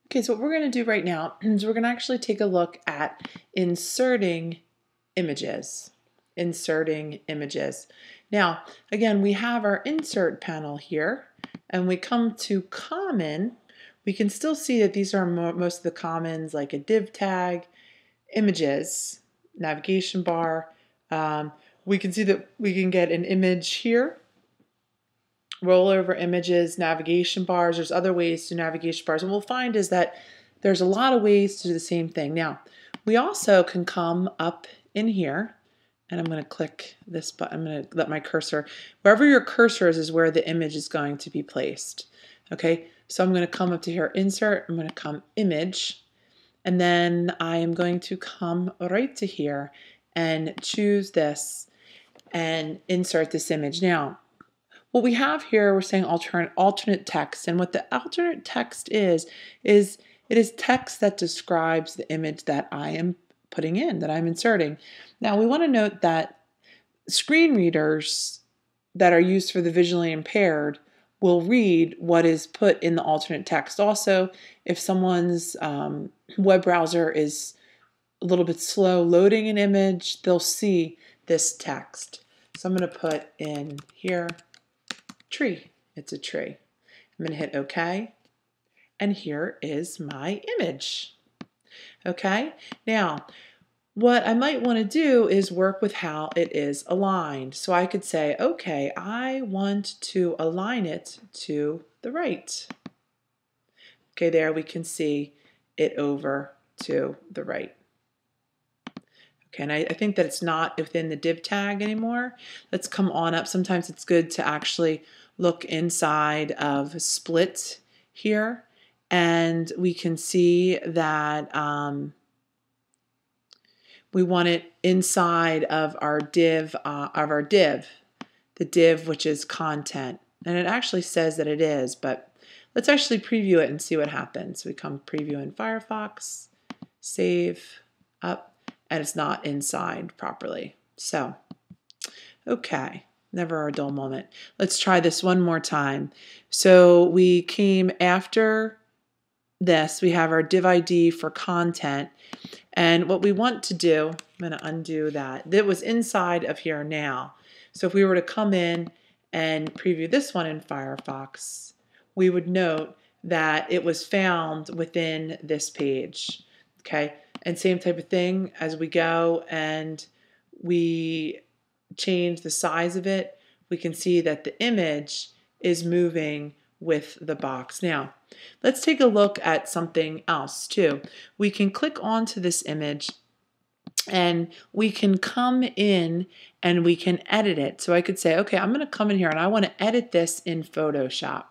Okay, so what we're going to do right now is we're going to actually take a look at inserting images. Inserting images. Now, again, we have our insert panel here, and we come to common. We can still see that these are most of the commons, like a div tag, images, navigation bar. We can see that we can get an image here, roll over images, navigation bars. There's other ways to do navigation bars. And we'll find is that there's a lot of ways to do the same thing. Now, we also can come up in here, and I'm going to click this button. I'm going to let my cursor, wherever your cursor is where the image is going to be placed. Okay, so I'm going to come up to here, insert, I'm going to come image, and then I am going to come right to here and choose this and insert this image. Now, what we have here, we're saying alternate text, and what the alternate text is it is text that describes the image that I am putting in, that I'm inserting. Now, we want to note that screen readers that are used for the visually impaired will read what is put in the alternate text. Also, if someone's web browser is a little bit slow loading an image, they'll see this text. So I'm going to put in here, tree. It's a tree. I'm going to hit OK, and here is my image. Okay, now what I might want to do is work with how it is aligned. So I could say, okay, I want to align it to the right. Okay, there we can see it over to the right. Okay, and I think that it's not within the div tag anymore. Let's come on up. Sometimes it's good to actually look inside of split here, and we can see that we want it inside of our div, the div which is content. And it actually says that it is, but let's actually preview it and see what happens. We come preview in Firefox, save up, and it's not inside properly. So, okay, never a dull moment. Let's try this one more time. So we came after this, we have our div ID for content. And what we want to do, I'm going to undo that. That was inside of here now. So if we were to come in and preview this one in Firefox, we would note that it was found within this page. Okay, and same type of thing as we go and we change the size of it, we can see that the image is moving with the box. Now, let's take a look at something else too. We can click onto this image and we can come in and we can edit it. So I could say, okay, I'm going to come in here and I want to edit this in Photoshop.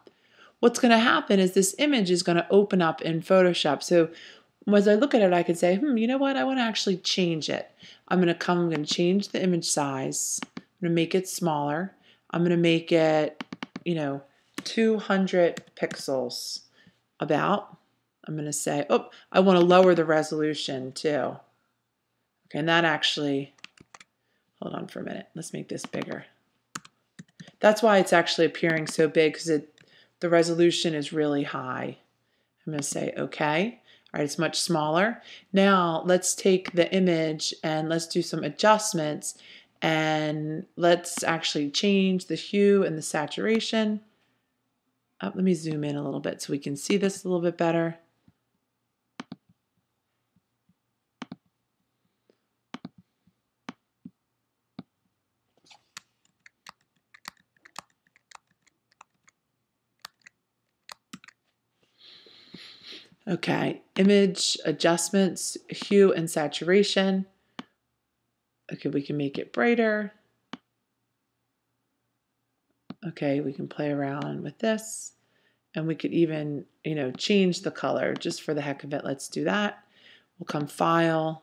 What's going to happen is this image is going to open up in Photoshop. So as I look at it, I could say, you know what? I want to actually change it. I'm going to change the image size. I'm going to make it smaller. I'm going to make it, 200 pixels about. I'm going to say, I want to lower the resolution too. Okay, and that actually, hold on for a minute. Let's make this bigger. That's why it's actually appearing so big, because the resolution is really high. I'm going to say okay. All right, it's much smaller. Now let's take the image and let's do some adjustments, and let's actually change the hue and the saturation. Let me zoom in a little bit so we can see this a little bit better. Okay, image adjustments, hue and saturation. Okay, we can make it brighter. Okay, we can play around with this. And we could even, change the color just for the heck of it. Let's do that. We'll come File,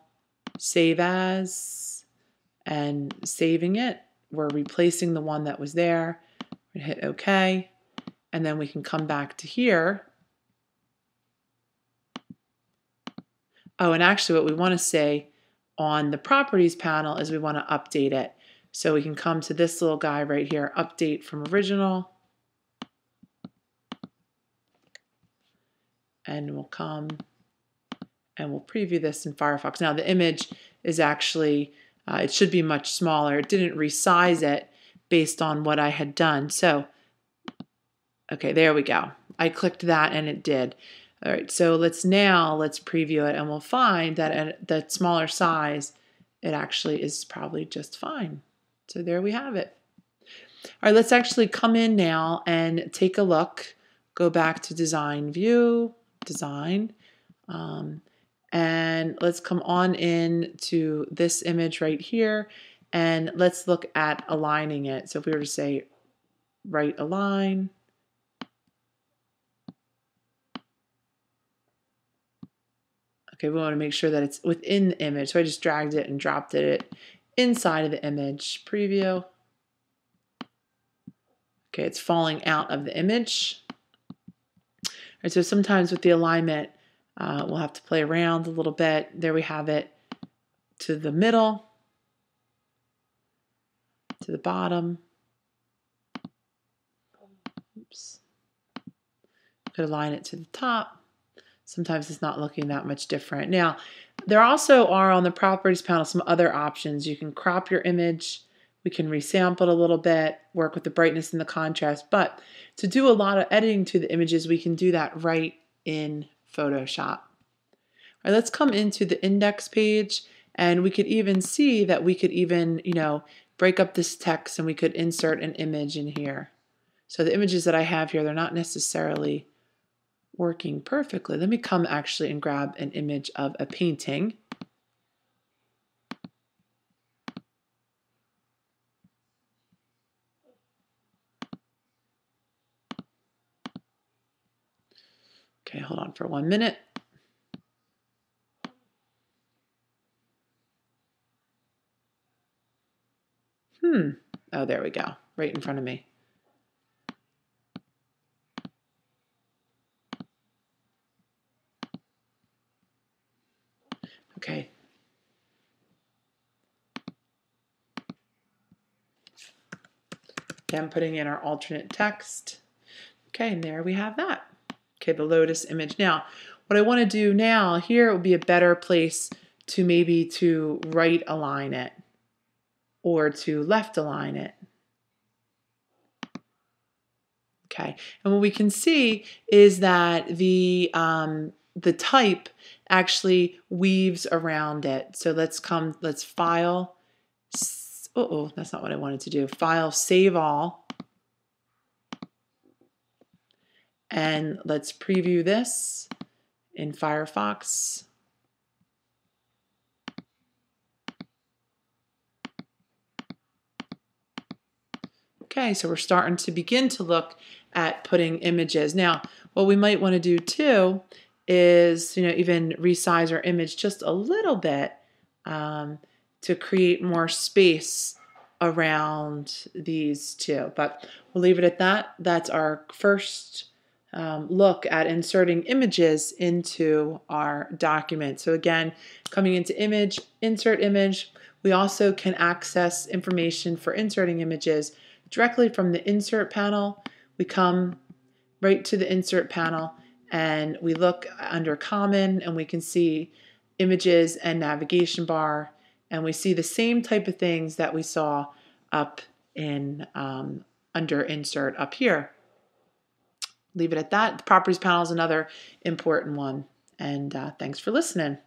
Save As, and saving it. We're replacing the one that was there. We hit OK. And then we can come back to here. Oh, and actually what we want to say on the Properties panel is we want to update it. So we can come to this little guy right here, Update from Original. and we'll come and we'll preview this in Firefox. Now the image is actually, it should be much smaller. It didn't resize it based on what I had done. So, okay, there we go. I clicked that and it did. All right, so let's preview it and we'll find that at that smaller size, it actually is probably just fine. So there we have it. All right, let's actually come in now and take a look. Go back to Design View, Design, and let's come on in to this image right here, and let's look at aligning it. So if we were to say right align, okay, we want to make sure that it's within the image. So I just dragged it and dropped it inside of the image. Preview. Okay, it's falling out of the image. All right, so sometimes with the alignment, we'll have to play around a little bit. There we have it to the middle, to the bottom. Oops. Could align it to the top. Sometimes it's not looking that much different. Now, there also are on the Properties panel some other options. You can crop your image. We can resample it a little bit, work with the brightness and the contrast. But to do a lot of editing to the images, we can do that right in Photoshop. All right, let's come into the index page, and we could even see that we could even, break up this text and we could insert an image in here. So the images that I have here, they're not necessarily working perfectly. Let me come actually and grab an image of a painting. Okay, hold on for 1 minute. Oh, there we go, right in front of me. Okay. Okay, I'm putting in our alternate text. Okay, and there we have that. Okay, the lotus image. Now, what I want to do now, here would be a better place to maybe to right align it or to left align it. Okay, and what we can see is that the type actually weaves around it. So let's file. Oh, that's not what I wanted to do. File, save all. And let's preview this in Firefox. Okay, so we're starting to begin to look at putting images. Now, what we might want to do too is, even resize our image just a little bit to create more space around these two. But we'll leave it at that. That's our first look at inserting images into our document. So again, coming into image, insert image, we also can access information for inserting images directly from the insert panel. We come right to the insert panel and we look under common and we can see images and navigation bar, and we see the same type of things that we saw up in under insert up here. Leave it at that. The properties panel is another important one, and thanks for listening.